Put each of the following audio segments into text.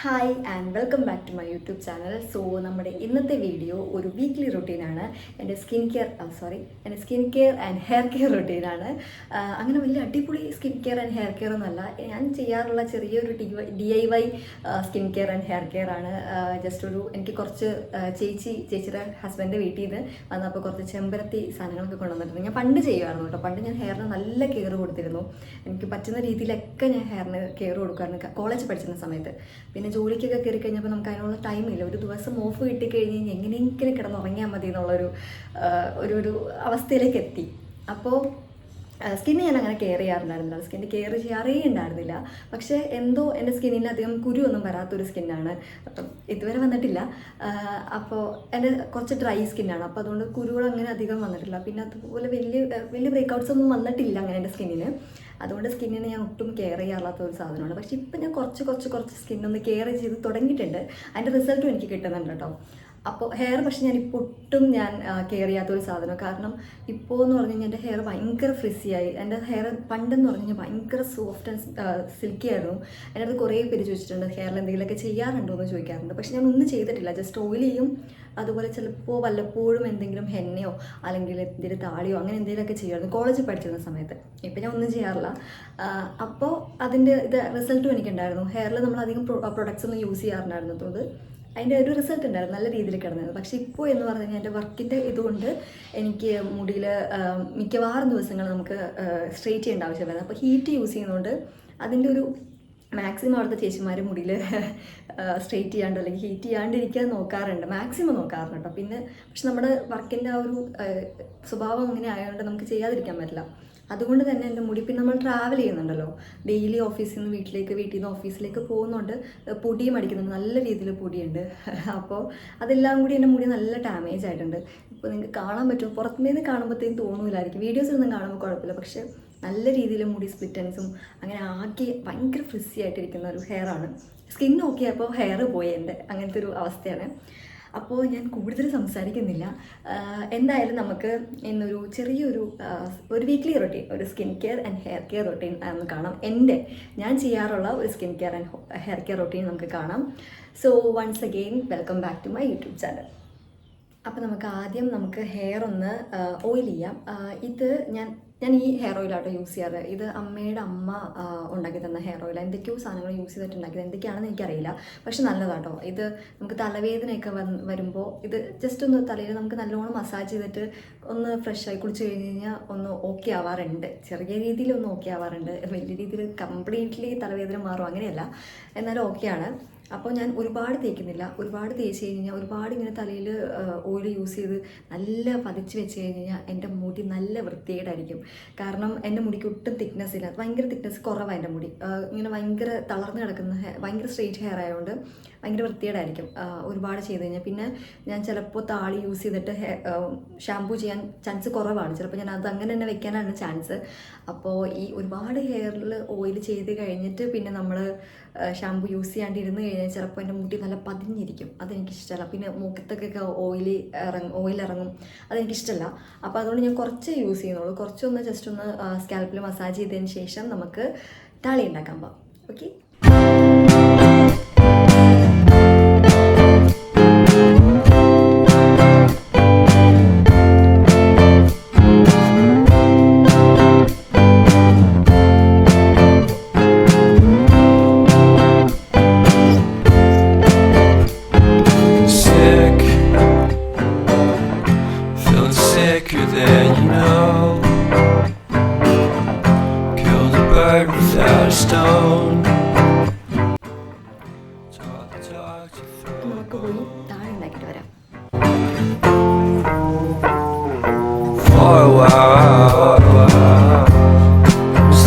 Hi and welcome back to my YouTube channel. So നമ്മുടെ ഇന്നത്തെ video ഒരു weekly റുട്ടീനാണ്. എൻ്റെ skin care and hair care റുട്ടീനാണ്. അങ്ങനെ വലിയ അടിപൊളി skin care and hair care ഒന്നുമല്ല. ഞാൻ ചെയ്യാറുള്ള ചെറിയൊരു DIY skin care and hair care ആണ്. ജസ്റ്റ് എനിക്ക് കുറച്ച് ചേച്ചിയുടെ ഹസ്ബൻഡ് വീട്ടിൽ നിന്ന് വന്നപ്പോൾ കുറച്ച് ചെമ്പരത്തി സാധനങ്ങളൊക്കെ കൊണ്ടുവന്നിട്ടുണ്ട്. ഞാൻ പണ്ട് ചെയ്യുമായിരുന്നു കേട്ടോ. പണ്ട് ഞാൻ ഹെയറിന് നല്ല കെയർ കൊടുത്തിരുന്നു. എനിക്ക് പറ്റുന്ന രീതിയിലൊക്കെ ഞാൻ ഹെയറിന് കെയർ കൊടുക്കാറുണ്ട് കോളേജ് പഠിച്ചിരുന്ന സമയത്ത്. പിന്നെ ജോലിക്കൊക്കെ കയറി കഴിഞ്ഞപ്പോൾ നമുക്ക് അതിനുള്ള ടൈമില്ല. ഒരു ദിവസം ഓഫ് കിട്ടിക്കഴിഞ്ഞ് കഴിഞ്ഞാൽ എങ്ങനെയെങ്കിലും കിടന്നുറങ്ങിയാൽ മതി എന്നുള്ളൊരു ഒരു അവസ്ഥയിലേക്ക് എത്തി. അപ്പോൾ സ്കിന്ന് ഞാൻ അങ്ങനെ കെയർ ചെയ്യാറുണ്ടായിരുന്നില്ല. സ്കിന്ന് കെയർ ചെയ്യാറേ ഉണ്ടായിരുന്നില്ല. പക്ഷേ എന്തോ എൻ്റെ സ്കിന്നിൽ അധികം കുരുവൊന്നും വരാത്തൊരു സ്കിന്നാണ്. ഇതുവരെ വന്നിട്ടില്ല. അപ്പോൾ എൻ്റെ കുറച്ച് ഡ്രൈ സ്കിന്നാണ്. അപ്പോൾ അതുകൊണ്ട് കുരുകൾ അങ്ങനെ അധികം വന്നിട്ടില്ല. പിന്നെ അതുപോലെ വലിയ ബ്രേക്കൗട്ട്സ് ഒന്നും വന്നിട്ടില്ല അങ്ങനെ എൻ്റെ സ്കിന്നിന്. അതുകൊണ്ട് സ്കിന്നിനെ ഞാൻ ഒട്ടും കെയർ ചെയ്യാത്ത ഒരു സാധനമാണ്. പക്ഷേ ഇപ്പം ഞാൻ കുറച്ച് സ്കിന്നൊന്ന് കെയർ ചെയ്ത് തുടങ്ങിയിട്ടുണ്ട്. അതിൻ്റെ റിസൾട്ടും എനിക്ക് കിട്ടുന്നുണ്ട് കേട്ടോ. അപ്പോൾ ഹെയർ പക്ഷേ ഞാനിപ്പോൾ ഒട്ടും കെയർ ചെയ്യാത്തൊരു സാധനം. കാരണം ഇപ്പോൾ എന്ന് പറഞ്ഞു കഴിഞ്ഞാൽ എൻ്റെ ഹെയർ ഭയങ്കര ഫ്രിസിയായി. എൻ്റെ ഹെയർ പണ്ടെന്ന് പറഞ്ഞു കഴിഞ്ഞാൽ ഭയങ്കര സോഫ്റ്റ് ആൻഡ് സിൽക്കി ആയിരുന്നു. എൻ്റെ അടുത്ത് കുറേ പേര് ചോദിച്ചിട്ടുണ്ട് ഹെയറിൽ എന്തെങ്കിലുമൊക്കെ ചെയ്യാറുണ്ടോ എന്ന് ചോദിക്കാറുണ്ട്. പക്ഷേ ഞാൻ ഒന്നും ചെയ്തിട്ടില്ല. ജസ്റ്റ് ഓയിൽ ചെയ്യും. അതുപോലെ ചിലപ്പോൾ വല്ലപ്പോഴും എന്തെങ്കിലും ഹെന്നയോ അല്ലെങ്കിൽ എന്തെങ്കിലും താളിയോ അങ്ങനെ എന്തെങ്കിലുമൊക്കെ ചെയ്യുമായിരുന്നു കോളേജിൽ പഠിച്ചിരുന്ന സമയത്ത്. ഇപ്പം ഞാൻ ഒന്നും ചെയ്യാറില്ല. അപ്പോൾ അതിൻ്റെ റിസൾട്ടും എനിക്കുണ്ടായിരുന്നു. ഹെയറിൽ നമ്മൾ അധികം പ്രൊഡക്ട്സ് ഒന്നും യൂസ് ചെയ്യാറുണ്ടായിരുന്നതുകൊണ്ട് അതിൻ്റെ ഒരു റിസൾട്ട് ഉണ്ടായിരുന്നു, നല്ല രീതിയിൽ കിടന്നിരുന്നു. പക്ഷേ ഇപ്പോൾ എന്ന് പറഞ്ഞു കഴിഞ്ഞാൽ എൻ്റെ വർക്കിൻ്റെ ഇതുകൊണ്ട് എനിക്ക് മുടിയിൽ മിക്കവാറും ദിവസങ്ങൾ നമുക്ക് സ്ട്രെയിറ്റ് ചെയ്യേണ്ട ആവശ്യമില്ലായിരുന്നു. അപ്പോൾ ഹീറ്റ് യൂസ് ചെയ്യുന്നതുകൊണ്ട് അതിൻ്റെ ഒരു മാക്സിമം അവിടുത്തെ ചേച്ചിമാർ മുടിയിൽ സ്ട്രെയിറ്റ് ചെയ്യാണ്ടോ അല്ലെങ്കിൽ ഹീറ്റ് ചെയ്യാണ്ടിരിക്കാൻ നോക്കാറുണ്ട്, മാക്സിമം നോക്കാറുണ്ട് കേട്ടോ. പിന്നെ പക്ഷെ നമ്മുടെ വർക്കിൻ്റെ ആ ഒരു സ്വഭാവം അങ്ങനെ ആയതുകൊണ്ട് നമുക്ക് ചെയ്യാതിരിക്കാൻ പറ്റില്ല. അതുകൊണ്ട് തന്നെ എൻ്റെ മുടി പിന്നെ നമ്മൾ ട്രാവൽ ചെയ്യുന്നുണ്ടല്ലോ, ഡെയിലി ഓഫീസിൽ നിന്ന് വീട്ടിൽ നിന്ന് ഓഫീസിലേക്ക് പോകുന്നുണ്ട്. പൊടിയും അടിക്കുന്നുണ്ട്, നല്ല രീതിയിൽ പൊടിയുണ്ട്. അപ്പോൾ അതെല്ലാം കൂടി എൻ്റെ മുടി നല്ല ഡാമേജ് ആയിട്ടുണ്ട്. ഇപ്പോൾ നിങ്ങൾക്ക് കാണാൻ പറ്റും, പുറത്തുനിന്ന് കാണുമ്പോഴത്തേക്കും തോന്നൂലായിരിക്കും, വീഡിയോസിലൊന്നും കാണുമ്പോൾ കുഴപ്പമില്ല. പക്ഷേ നല്ല രീതിയിൽ മുടി സ്പ്ലിറ്റൻസും അങ്ങനെ ആക്കി ഭയങ്കര ഫ്രിസി ആയിട്ടിരിക്കുന്ന ഒരു ഹെയറാണ്. സ്കിൻ ഓക്കെ അപ്പോൾ ഹെയർ പോയി എൻ്റെ അങ്ങനത്തെ ഒരു അവസ്ഥയാണ്. അപ്പോൾ ഞാൻ കൂടുതൽ സംസാരിക്കുന്നില്ല. എന്തായാലും നമുക്ക് ഇന്നൊരു ചെറിയൊരു വീക്ക്ലി റൊട്ടീൻ, ഒരു skin care and hair care routine ഒന്ന് കാണാം. ഞാൻ ചെയ്യാറുള്ള ഒരു skin care and hair care routine നമുക്ക് കാണാം. So once again welcome back to my YouTube channel. അപ്പോൾ നമുക്ക് ഹെയർ ഒന്ന് ഓയിൽ ചെയ്യാം. ഇത് ഞാൻ ഈ ഹെയർ ഓയിലാട്ടോ യൂസ് ചെയ്യാറ്. ഇത് അമ്മയുടെ അമ്മ ഉണ്ടാക്കി തന്ന ഹെയർ ഓയിൽ. എന്തൊക്കെയോ സാധനങ്ങൾ യൂസ് ചെയ്തിട്ട് ഉണ്ടാക്കിയത്, എന്തൊക്കെയാണെന്ന് എനിക്കറിയില്ല. പക്ഷെ നല്ലതാട്ടോ. ഇത് നമുക്ക് തലവേദനയൊക്കെ വരുമ്പോൾ ഇത് ജസ്റ്റ് ഒന്ന് തലയിൽ നമുക്ക് നല്ലോണം മസാജ് ചെയ്തിട്ട് ഒന്ന് ഫ്രഷായി കുളിച്ച് കഴിഞ്ഞ് കഴിഞ്ഞാൽ ഒന്ന് ഓക്കെ ആവാറുണ്ട്. ചെറിയ രീതിയിൽ ഒന്ന് ഓക്കെ ആവാറുണ്ട്. വലിയ രീതിയിൽ കംപ്ലീറ്റ്ലി തലവേദന മാറും അങ്ങനെയല്ല, എന്നാലും ഓക്കെയാണ്. അപ്പോൾ ഞാൻ ഒരുപാട് തേക്കുന്നില്ല. ഒരുപാട് തേച്ച് കഴിഞ്ഞാൽ ഒരുപാട് ഇങ്ങനെ തലയിൽ ഓയിൽ യൂസ് ചെയ്ത് നല്ല പതിച്ച് വെച്ച് കഴിഞ്ഞാൽ എൻ്റെ മുടി നല്ല വൃത്തികേടായിരിക്കും. കാരണം എൻ്റെ മുടിക്ക് ഒട്ടും തിക്നെസ് ഇല്ല, ഭയങ്കര തിക്നെസ് കുറവാണ് എൻ്റെ മുടി. ഇങ്ങനെ ഭയങ്കര തളർന്ന് കിടക്കുന്ന ഭയങ്കര സ്ട്രെയിറ്റ് ഹെയർ ആയതുകൊണ്ട് ഭയങ്കര വൃത്തികേടായിരിക്കും ഒരുപാട് ചെയ്ത് കഴിഞ്ഞാൽ. പിന്നെ ഞാൻ ചിലപ്പോൾ താളി യൂസ് ചെയ്തിട്ട് ഷാമ്പൂ ചെയ്യാൻ ചാൻസ് കുറവാണ്. ചിലപ്പോൾ ഞാൻ അത് അങ്ങനെ തന്നെ വെക്കാനാണ് ചാൻസ്. അപ്പോൾ ഈ ഒരുപാട് ഹെയറിൽ ഓയിൽ ചെയ്ത് കഴിഞ്ഞിട്ട് പിന്നെ നമ്മൾ ഷാമ്പൂ യൂസ് ചെയ്യാണ്ടിരുന്ന് കഴിഞ്ഞാൽ ചിലപ്പോൾ എൻ്റെ മുടി നല്ല പതിഞ്ഞിരിക്കും. അതെനിക്കിഷ്ടമല്ല. പിന്നെ മുഖത്തൊക്കെ ഓയിൽ ഇറങ്ങും, അതെനിക്കിഷ്ടമല്ല. അപ്പോൾ അതുകൊണ്ട് ഞാൻ കുറച്ച് യൂസ് ചെയ്യുന്നുള്ളൂ. കുറച്ചൊന്ന് ജസ്റ്റ് ഒന്ന് സ്കാൽപ്പിൽ മസാജ് ചെയ്തതിന് ശേഷം നമുക്ക് താളി ഉണ്ടാക്കാൻ പോകാം. ഓക്കെ. നമുക്ക് പോയി താഴെ ഉണ്ടാക്കിയിട്ട് വരാം.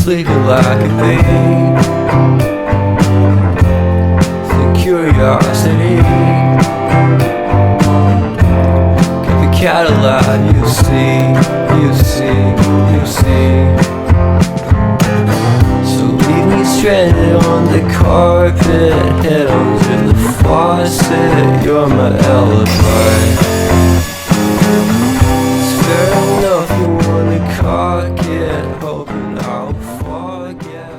Sleeping like a babe, the curiosity, get the Cadillac, you see. So leave me stranded on the carpet, head under the faucet, you're my alibi. It's fair enough you wanna cock it, hoping I'll forget.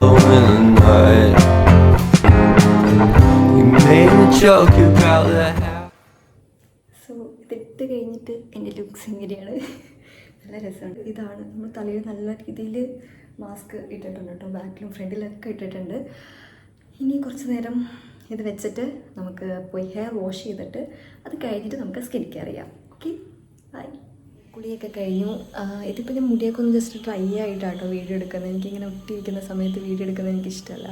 Oh, in the night joke about the house. So ഇതിട്ട് കഴിഞ്ഞിട്ട് എൻ്റെ looks എങ്ങനെയാണ്? നല്ല രസമുണ്ട്. ഇതാണ് നമ്മൾ തലയിൽ നല്ല രീതിയിൽ മാസ്ക് ഇട്ടിട്ടുണ്ട് കേട്ടോ, ബാക്കിലും ഫ്രണ്ടിലൊക്കെ ഇട്ടിട്ടുണ്ട്. ഇനി കുറച്ച് നേരം ഇത് വെച്ചിട്ട് നമുക്ക് പോയി ഹെയർ വാഷ് ചെയ്തിട്ട് അത് കഴിഞ്ഞിട്ട് നമുക്ക് സ്കിൻ കെയർ ചെയ്യാം. Okay, bye. കുളിയൊക്കെ കഴിഞ്ഞു. ഇതിപ്പോൾ ഞാൻ മുടിയൊക്കെ ഒന്ന് ജസ്റ്റ് ഡ്രൈ ആയിട്ടാട്ടോ വീഡിയോ എടുക്കുന്നത്. എനിക്കിങ്ങനെ ഒട്ടിയിരിക്കുന്ന സമയത്ത് വീഡിയോ എടുക്കുന്നത് എനിക്കിഷ്ടമല്ല.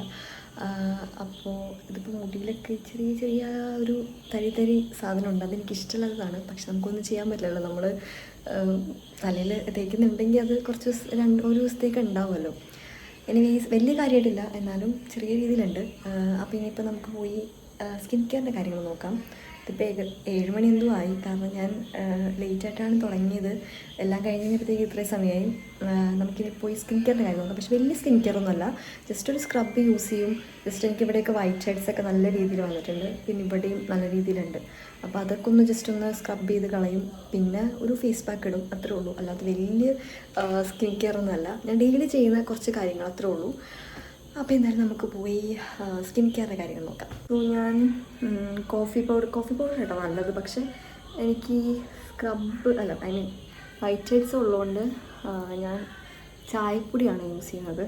അപ്പോൾ ഇതിപ്പോൾ മുടിയിലൊക്കെ ചെറിയ ചെറിയ ഒരു തരി സാധനമുണ്ട്, അതെനിക്കിഷ്ടമുള്ളതാണ്. പക്ഷെ നമുക്കൊന്നും ചെയ്യാൻ പറ്റില്ലല്ലോ. നമ്മൾ തലയിൽ തേക്കുന്നുണ്ടെങ്കിൽ അത് കുറച്ച് ഒരു ദിവസത്തേക്ക് ഉണ്ടാവുമല്ലോ. എനിവേസ് വലിയ കാര്യമായിട്ടില്ല, എന്നാലും ചെറിയ രീതിയിലുണ്ട്. അപ്പോൾ ഇനിയിപ്പോൾ നമുക്ക് പോയി സ്കിൻ കെയറിൻ്റെ കാര്യങ്ങൾ നോക്കാം. ഇതിപ്പോൾ 7 മണി എന്തോ ആയി, കാരണം ഞാൻ ലേറ്റായിട്ടാണ് തുടങ്ങിയത്. എല്ലാം കഴിഞ്ഞപ്പോഴത്തേക്ക് ഇത്രയും സമയമായി. നമുക്കിനി പോയി സ്കിൻ കെയറിൻ്റെ കാര്യം നോക്കാം. പക്ഷേ വലിയ സ്കിൻ കെയർ ഒന്നുമല്ല, ജസ്റ്റ് ഒരു സ്ക്രബ് യൂസ് ചെയ്യും. ജസ്റ്റ് എനിക്ക് ഇവിടെയൊക്കെ വൈറ്റ് ഷെയ്ഡ്സ് ഒക്കെ നല്ല രീതിയിൽ വന്നിട്ടുണ്ട്, പിന്നെ ഇവിടെയും നല്ല രീതിയിലുണ്ട്. അപ്പോൾ അതൊക്കെ ഒന്ന് ജസ്റ്റ് ഒന്ന് സ്ക്രബ് ചെയ്ത് കളയും, പിന്നെ ഒരു ഫേസ് പാക്ക് ഇടും, അത്രേ ഉള്ളൂ. അല്ലാതെ വലിയ സ്കിൻ കെയർ ഒന്നുമല്ല. ഞാൻ ഡെയിലി ചെയ്യുന്ന കുറച്ച് കാര്യങ്ങൾ അത്രേ ഉള്ളൂ. അപ്പോൾ എന്തായാലും നമുക്ക് പോയി സ്കിൻ കെയറിൻ്റെ കാര്യങ്ങൾ നോക്കാം. അപ്പോൾ ഞാൻ കോഫി പൗഡർ കേട്ടോ നല്ലത്. പക്ഷേ എനിക്ക് ഐ മീൻ വൈറ്റ് ഹെഡ്സ് ഉള്ളതുകൊണ്ട് ഞാൻ ചായപ്പൊടിയാണ് യൂസ് ചെയ്യുന്നത്.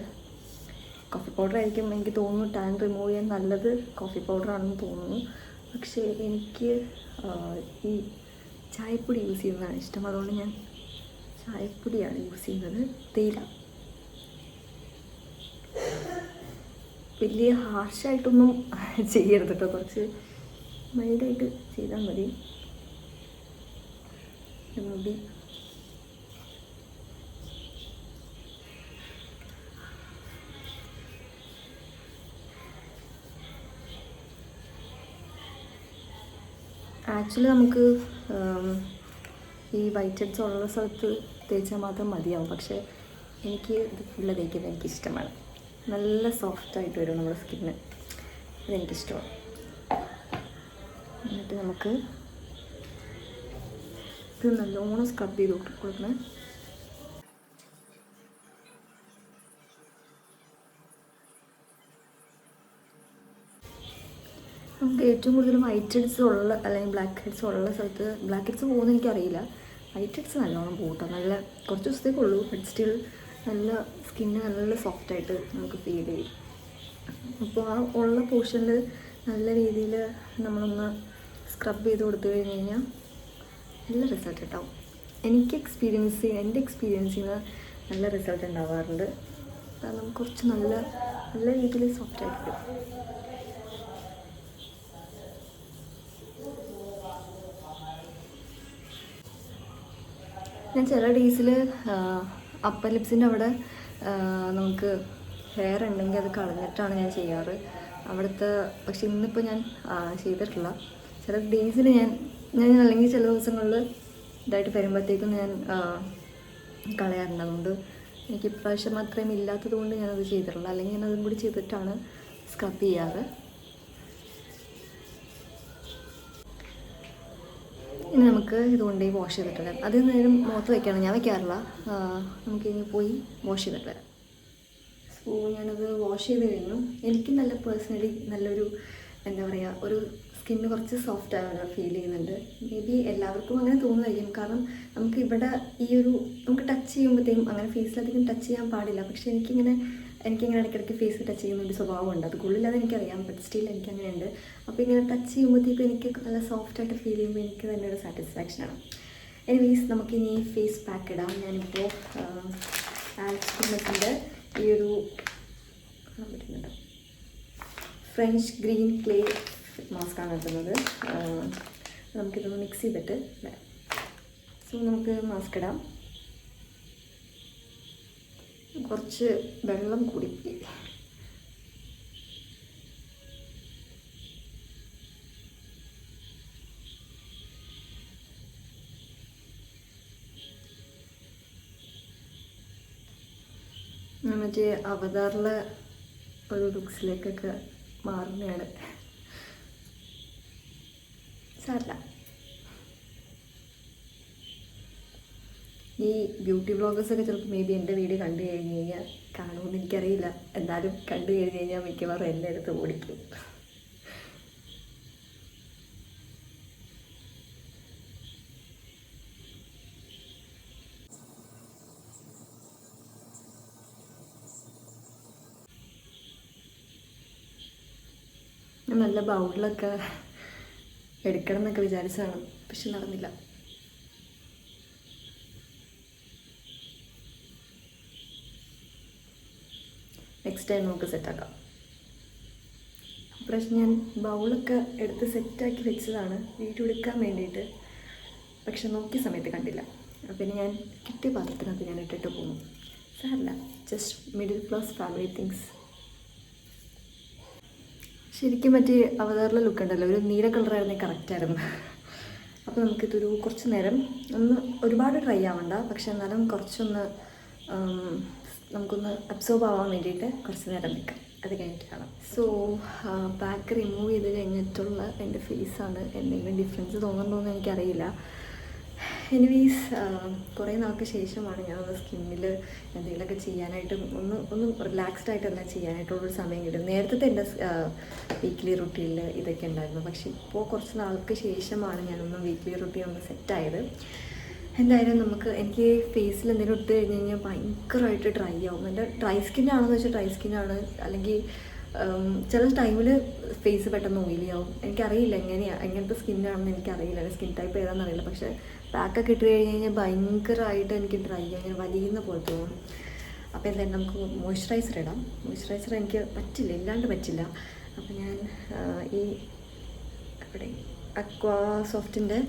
കോഫി പൗഡർ ആയിരിക്കും എനിക്ക് തോന്നുന്നു ടാൻ റിമൂവ് ചെയ്യാൻ നല്ലത്, കോഫി പൗഡറാണെന്ന് തോന്നുന്നു. പക്ഷേ എനിക്ക് ഈ ചായപ്പൊടി യൂസ് ചെയ്യുന്നതാണ് ഇഷ്ടം, അതുകൊണ്ട് ഞാൻ ചായപ്പൊടിയാണ് യൂസ് ചെയ്യുന്നത്. തേയില വലിയ ഹാർഷായിട്ടൊന്നും ചെയ്യരുത് കേട്ടോ, കുറച്ച് മൈൽഡായിട്ട് ചെയ്താൽ മതി. മുടി ആക്ച്വലി നമുക്ക് ഈ വൈറ്റ് ഹെഡ്സ് ഉള്ള സ്ഥലത്ത് തേച്ചാൽ മാത്രം മതിയാവും. പക്ഷേ എനിക്ക് ഇത് ഫുള്ള് തേക്കുന്നത് എനിക്കിഷ്ടമാണ്. നല്ല സോഫ്റ്റായിട്ട് വരും നമ്മുടെ സ്കിന്ന്, അതെനിക്കിഷ്ടമാണ്. എന്നിട്ട് നമുക്ക് ഇത് നല്ലോണം സ്ക്രബ് ചെയ്ത് കൊടുക്കണം. നമുക്ക് ഏറ്റവും കൂടുതൽ വൈറ്റ് ഹെഡ്സ് ഉള്ള അല്ലെങ്കിൽ ബ്ലാക്ക് ഹെഡ്സ് ഉള്ള സ്ഥലത്ത്, ബ്ലാക്ക് ഹെഡ്സ് പോകുന്നത് എനിക്കറിയില്ല, വൈറ്റ് ഹെഡ്സ് നല്ലോണം പോകട്ടോ. നല്ല കുറച്ച് ദിവസത്തേക്കുള്ളൂ, ബട്ട് സ്റ്റിൽ നല്ല സ്കിന്ന് നല്ല സോഫ്റ്റായിട്ട് നമുക്ക് ഫീൽ ചെയ്യും. അപ്പോൾ ആ ഉള്ള പോർഷനിൽ നല്ല രീതിയിൽ നമ്മളൊന്ന് സ്ക്രബ് ചെയ്ത് കൊടുത്തു കഴിഞ്ഞ് കഴിഞ്ഞാൽ നല്ല റിസൾട്ട് ഉണ്ടാവും. എൻ്റെ എക്സ്പീരിയൻസിൽ നിന്ന് നല്ല റിസൾട്ട് ഉണ്ടാവാറുണ്ട്. കാരണം കുറച്ച് നല്ല രീതിയിൽ സോഫ്റ്റായിട്ട് വരും. ഞാൻ ചില ഡേയ്സിൽ അപ്പർ ലിപ്സിൻ്റെ അവിടെ നമുക്ക് ഹെയർ ഉണ്ടെങ്കിൽ അത് കളഞ്ഞിട്ടാണ് ഞാൻ ചെയ്യാറ് അവിടുത്തെ. പക്ഷെ ഇന്നിപ്പോൾ ഞാൻ ചെയ്തിട്ടില്ല. ചില ഡേയ്സിൽ ഞാൻ അല്ലെങ്കിൽ ചില ദിവസങ്ങളിൽ ഇതായിട്ട് വരുമ്പോഴത്തേക്കും ഞാൻ കളയാറുണ്ട്. അതുകൊണ്ട് എനിക്ക് ഇപ്രാവശ്യം അത്രയും ഇല്ലാത്തത് കൊണ്ട് ഞാനത് ചെയ്തിട്ടില്ല. അല്ലെങ്കിൽ ഞാൻ അതും കൂടി ചെയ്തിട്ടാണ് സ്ക്രബ് ചെയ്യാറ്. ഇനി നമുക്ക് ഇതുകൊണ്ട് വാഷ് ചെയ്തിട്ട് വരാം. അത് നേരം മുഖത്ത് വയ്ക്കുകയാണ്, ഞാൻ വയ്ക്കാറില്ല. നമുക്ക് ഇനി പോയി വാഷ് ചെയ്തിട്ട് വരാം. സോ ഞാനത് വാഷ് ചെയ്ത് കഴിഞ്ഞു. എനിക്ക് നല്ല പേഴ്സണലി നല്ലൊരു എന്താ പറയുക, ഒരു സ്കിന്ന് കുറച്ച് സോഫ്റ്റ് ആവാൻ ഫീൽ ചെയ്യുന്നുണ്ട്. മേ ബി എല്ലാവർക്കും അങ്ങനെ തോന്നുമായിരിക്കും. കാരണം നമുക്ക് ഇവിടെ നമുക്ക് ടച്ച് ചെയ്യുമ്പോഴത്തേക്കും അങ്ങനെ ഫേസിലധികം ടച്ച് ചെയ്യാൻ പാടില്ല. പക്ഷേ എനിക്കിങ്ങനെ ഇടയ്ക്കിടയ്ക്ക് ഫേസ് ടച്ച് ചെയ്യുന്ന ഒരു സ്വഭാവമുണ്ട്. അത് കൂടുതലാതെ എനിക്കറിയാം, ബട്ട് സ്റ്റിൽ എനിക്കങ്ങനെയുണ്ട്. അപ്പോൾ ഇങ്ങനെ ടച്ച് ചെയ്യുമ്പോഴത്തേക്കും എനിക്ക് നല്ല സോഫ്റ്റായിട്ട് ഫീൽ ചെയ്യുമ്പോൾ എനിക്ക് തന്നെ ഒരു സാറ്റിസ്ഫാക്ഷനാണ്. എനിവേസ് നമുക്കിനി ഫേസ് പാക്ക് ഇടാം. ഞാനിപ്പോൾ ആൽസ്കിൻ്റെ ഈ ഒരു പറ്റുന്നുണ്ട് ഫ്രഞ്ച് ഗ്രീൻ ക്ലേ മാസ്കാണ് ഇടുന്നത്. നമുക്കിതൊന്ന് മിക്സ് ചെയ്തിട്ട് വരാം. സോ നമുക്ക് മാസ്ക് ഇടാം. കുറച്ച് വെള്ളം കൂടി മറ്റേ അവതാറിലെ ഒരു ലുക്സിലേക്കൊക്കെ മാറുന്നതാണ്. സാരല്ല, ഈ ബ്യൂട്ടി വ്ളോഗേഴ്സൊക്കെ ചിലപ്പോൾ മേ ബി എൻ്റെ വീഡിയോ കണ്ടു കഴിഞ്ഞ് കഴിഞ്ഞാൽ കാണുമെന്ന് എനിക്കറിയില്ല. എന്നാലും കണ്ടു കഴിഞ്ഞ് കഴിഞ്ഞാൽ മിക്കവാറും എൻ്റെ അടുത്ത് ഓടിക്കും. ഞാൻ നല്ല ബൗളിലൊക്കെ എടുക്കണം എന്നൊക്കെ വിചാരിച്ചതാണ്, പക്ഷെ നടന്നില്ല. നെക്സ്റ്റ് ടൈം നമുക്ക് സെറ്റാക്കാം. പക്ഷേ ഞാൻ ബൗളൊക്കെ എടുത്ത് സെറ്റാക്കി വെച്ചതാണ് വീഡിയോ എടുക്കാൻ വേണ്ടിയിട്ട്, പക്ഷെ നോക്കിയ സമയത്ത് കണ്ടില്ല. പിന്നെ ഞാൻ കിട്ടിയ പാത്രത്തിനകത്ത് ഞാൻ ഇട്ടിട്ട് പോകുന്നു. സാരല്ല, just middle class family things. ശരിക്കും മറ്റേ അവതാറിലെ ലുക്ക് ഉണ്ടല്ലോ, ഒരു നീല കളറായിരുന്നെങ്കിൽ കറക്റ്റായിരുന്നു. അപ്പോൾ നമുക്കിതൊരു കുറച്ച് നേരം ഒന്ന് ഒരുപാട് ഡ്രൈ ആവണ്ട, പക്ഷെ എന്നാലും കുറച്ചൊന്ന് നമുക്കൊന്ന് അബ്സോർബ് ആവാൻ വേണ്ടിയിട്ട് കുറച്ച് നേരം നിൽക്കാം. അത് കഴിഞ്ഞിട്ട് കാണാം. സോ പാക്ക് റിമൂവ് ചെയ്ത് കഴിഞ്ഞിട്ടുള്ള എൻ്റെ ഫേസാണ്. എന്തെങ്കിലും ഡിഫറൻസ് തോന്നുന്നുണ്ടോ എന്ന് എനിക്കറിയില്ല. എനിവേസ് കുറേ നാൾക്ക് ശേഷമാണ് ഞാൻ സ്കിന്നിൽ എന്തെങ്കിലുമൊക്കെ ചെയ്യാനായിട്ട് ഒന്ന് റിലാക്സ്ഡ് ആയിട്ടെല്ലാം ചെയ്യാനായിട്ടുള്ളൊരു സമയം കിട്ടും. നേരത്തെ എൻ്റെ വീക്ക്ലി റുട്ടീനിൽ ഇതൊക്കെ ഉണ്ടായിരുന്നു, പക്ഷേ ഇപ്പോൾ കുറച്ച് നാൾക്ക് ശേഷമാണ് ഞാനൊന്ന് വീക്ക്ലി റുട്ടീൻ ഒന്ന് സെറ്റായത്. എന്തായാലും എനിക്ക് ഫേസിൽ എന്തെങ്കിലും ഇട്ട് കഴിഞ്ഞ് കഴിഞ്ഞാൽ ഭയങ്കരമായിട്ട് ഡ്രൈ ആവും. എൻ്റെ ഡ്രൈ സ്കിന്നാണെന്ന് വെച്ചാൽ ഡ്രൈ സ്കിന്നാണ്, അല്ലെങ്കിൽ ചില ടൈമിൽ ഫേസ് പെട്ടെന്ന് ഓയിലി ആവും. എനിക്കറിയില്ല എങ്ങനത്തെ സ്കിന്നാണെന്ന് എനിക്കറിയില്ല, എൻ്റെ സ്കിൻ ടൈപ്പ് ഏതാണെന്ന് അറിയില്ല. പക്ഷേ പാക്കൊക്കെ ഇട്ട് കഴിഞ്ഞ് കഴിഞ്ഞാൽ ഭയങ്കരമായിട്ട് എനിക്ക് ഡ്രൈ അങ്ങനെ വലിയുന്ന പോലെ തോന്നും. അപ്പോൾ എന്തായാലും നമുക്ക് മോയ്സ്ചറൈസർ ഇടാം. മോയ്സ്ചറൈസർ എനിക്ക് ഇല്ലാണ്ട് പറ്റില്ല. അപ്പോൾ ഞാൻ ഈ ഇവിടെ അക്വാ സോഫ്റ്റിൻ്റെ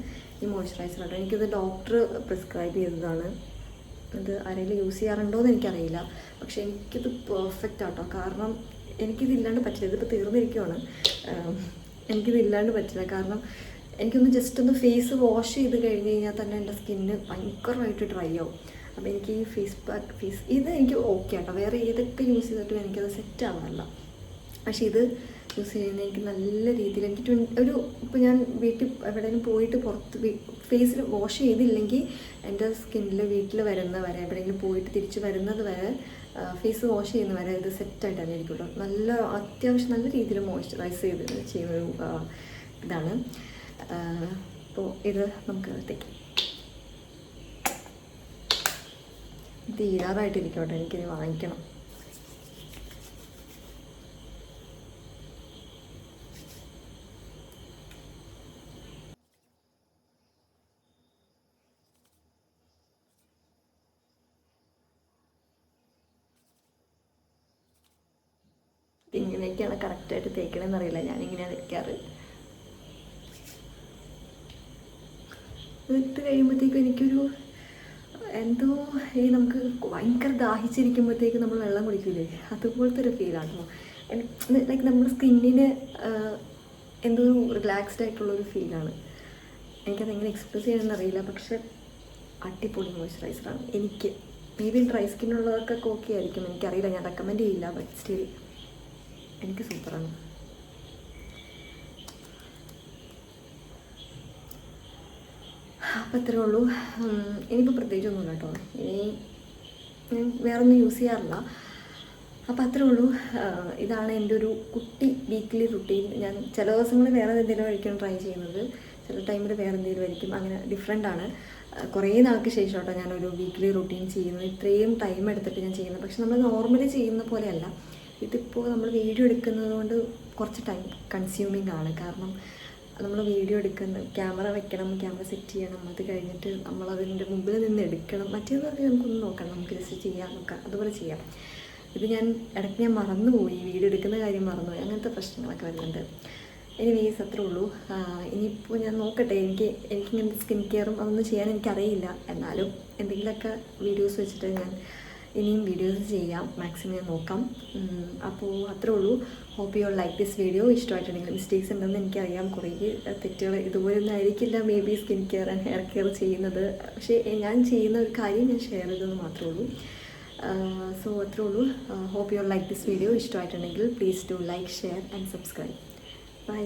ഈ മോയ്സ്ചറൈസർ ഇടാം. എനിക്കിത് ഡോക്ടർ പ്രിസ്ക്രൈബ് ചെയ്തതാണ്. ഇത് ആരെങ്കിലും യൂസ് ചെയ്യാറുണ്ടോ എന്ന് എനിക്കറിയില്ല, പക്ഷേ എനിക്കിത് പെർഫെക്റ്റ് ആട്ടോ. കാരണം എനിക്കിതില്ലാണ്ട് പറ്റില്ല. ഇതിപ്പോൾ തീർന്നിരിക്കുവാണ്. എനിക്കിതില്ലാണ്ട് പറ്റില്ല, കാരണം എനിക്കൊന്ന് ജസ്റ്റ് ഒന്ന് ഫേസ് വാഷ് ചെയ്ത് കഴിഞ്ഞ് കഴിഞ്ഞാൽ തന്നെ എൻ്റെ സ്കിന്ന് ഭയങ്കരമായിട്ട് ഡ്രൈ ആവും. അപ്പോൾ എനിക്ക് ഈ ഫേസ് ഇത് എനിക്ക് ഓക്കെ ആട്ടോ. വേറെ ഏതൊക്കെ യൂസ് ചെയ്തിട്ടും എനിക്കത് സെറ്റ് ആവാറില്ല. പക്ഷേ ഇത് യൂസ് ചെയ്യുന്നത് എനിക്ക് നല്ല രീതിയിൽ ഇപ്പോൾ ഞാൻ വീട്ടിൽ എവിടെയെങ്കിലും പോയിട്ട് പുറത്ത് ഫേസിൽ വാഷ് ചെയ്തില്ലെങ്കിൽ എൻ്റെ സ്കിന്നിൽ വീട്ടിൽ വരുന്ന വരെ എവിടെയെങ്കിലും പോയിട്ട് തിരിച്ച് വരുന്നത് വരെ ഫേസ് വാഷ് ചെയ്യുന്ന വരെ ഇത് സെറ്റായിട്ട് തന്നെ ഇരിക്കുള്ളൂ. അത്യാവശ്യം നല്ല രീതിയിൽ മോയ്സ്ചറൈസ് ചെയ്യുന്നൊരു ഇതാണ്. അപ്പോൾ ഇത് നമുക്ക് തേക്കാം. തീരാറായിട്ടിരിക്കട്ടെ, എനിക്കിത് വാങ്ങിക്കണം. ഇങ്ങനെയൊക്കെയാണ് കറക്റ്റായിട്ട് തേക്കണമെന്ന് അറിയില്ല, ഞാനിങ്ങനെയാണ് തേക്കാറ്. ഇട്ട് കഴിയുമ്പോഴത്തേക്കും എനിക്കൊരു എന്തോ നമുക്ക് ഭയങ്കര ദാഹിച്ചിരിക്കുമ്പോഴത്തേക്ക് നമ്മൾ വെള്ളം കുടിക്കില്ലേ, അതുപോലത്തെ ഒരു ഫീലാണ്. ലൈക്ക് നമ്മുടെ സ്കിന്നിന് എന്തോ റിലാക്സ്ഡ് ആയിട്ടുള്ളൊരു ഫീലാണ്. എനിക്കതെങ്ങനെ എക്സ്പ്രസ് ചെയ്യണമെന്ന് അറിയില്ല, പക്ഷെ അടിപൊളി മോയ്സ്ചറൈസറാണ്. എനിക്ക് മേ ബി ഡ്രൈ സ്കിന്നുള്ളവർക്കൊക്കെ ഓക്കെ ആയിരിക്കും, എനിക്കറിയില്ല, ഞാൻ റെക്കമെൻഡ് ചെയ്യില്ല. ബട്ട് സ്റ്റിൽ എനിക്ക് സൂപ്പറാണ്. അപ്പോൾ അത്രേ ഉള്ളൂ. ഇനിയിപ്പോൾ പ്രത്യേകിച്ചൊന്നുമില്ല കേട്ടോ. ഇനി ഞാൻ വേറൊന്നും യൂസ് ചെയ്യാറില്ല. അപ്പോൾ അത്രേ ഉള്ളൂ. ഇതാണ് എൻ്റെ ഒരു കുട്ടി വീക്ക്ലി റുട്ടീൻ. ഞാൻ ചില ദിവസങ്ങളിൽ വേറെ എന്തെങ്കിലും ആയിരിക്കും ട്രൈ ചെയ്യുന്നത്, ചില ടൈമിൽ വേറെ എന്തെങ്കിലും ആയിരിക്കും. അങ്ങനെ ഡിഫറെൻ്റാണ്. കുറേ നാൾക്ക് ശേഷം കേട്ടോ ഞാനൊരു വീക്ക്ലി റുട്ടീൻ ചെയ്യുന്നത്. ഇത്രയും ടൈം എടുത്തിട്ട് ഞാൻ ചെയ്യുന്നത്. പക്ഷെ നമ്മൾ നോർമലി ചെയ്യുന്ന പോലെയല്ല. ഇതിപ്പോൾ നമ്മൾ വീഡിയോ എടുക്കുന്നത് കൊണ്ട് കുറച്ച് ടൈം കൺസ്യൂമിങ് ആണ്. കാരണം നമ്മൾ വീഡിയോ ക്യാമറ വെക്കണം, ക്യാമറ സെറ്റ് ചെയ്യണം, അത് കഴിഞ്ഞിട്ട് നമ്മളതിൻ്റെ മുമ്പിൽ നിന്ന് എടുക്കണം. മറ്റേത് പറഞ്ഞാൽ നമുക്കൊന്ന് നോക്കണം, നമുക്ക് ജസ്റ്റ് ചെയ്യാം, നോക്കാം, അതുപോലെ ചെയ്യാം. ഇത് ഇടയ്ക്ക് ഞാൻ മറന്നുപോയി, വീഡിയോ എടുക്കുന്ന കാര്യം മറന്നുപോയി, അങ്ങനത്തെ പ്രശ്നങ്ങളൊക്കെ വരുന്നുണ്ട്. എനിവേസ് അത്രേ ഉള്ളൂ. ഇനിയിപ്പോൾ ഞാൻ നോക്കട്ടെ. എനിക്കിങ്ങനത്തെ സ്കിൻ കെയറും അതൊന്നും ചെയ്യാൻ എനിക്കറിയില്ല. എന്നാലും എന്തെങ്കിലുമൊക്കെ വീഡിയോസ് വെച്ചിട്ട് ഞാൻ ഇനിയും വീഡിയോസ് ചെയ്യാം, മാക്സിമം ഞാൻ നോക്കാം. അപ്പോൾ അത്രേ ഉള്ളൂ. Hope you like this video. ഇഷ്ടമായിട്ടുണ്ടെങ്കിൽ മിസ്റ്റേക്സ് ഉണ്ടെന്ന് എനിക്കറിയാം, കുറേ തെറ്റുകൾ ഇതുപോലെ ഒന്നും ആയിരിക്കില്ല maybe skin care and hair care ചെയ്യുന്നത്. പക്ഷേ ഞാൻ ചെയ്യുന്ന ഒരു കാര്യം ഞാൻ ഷെയർ ചെയ്തെന്ന് മാത്രമേ ഉള്ളൂ. സോ അത്രേ ഉള്ളൂ. Hope you like this video. ഇഷ്ടമായിട്ടുണ്ടെങ്കിൽ please do like, share and subscribe. By.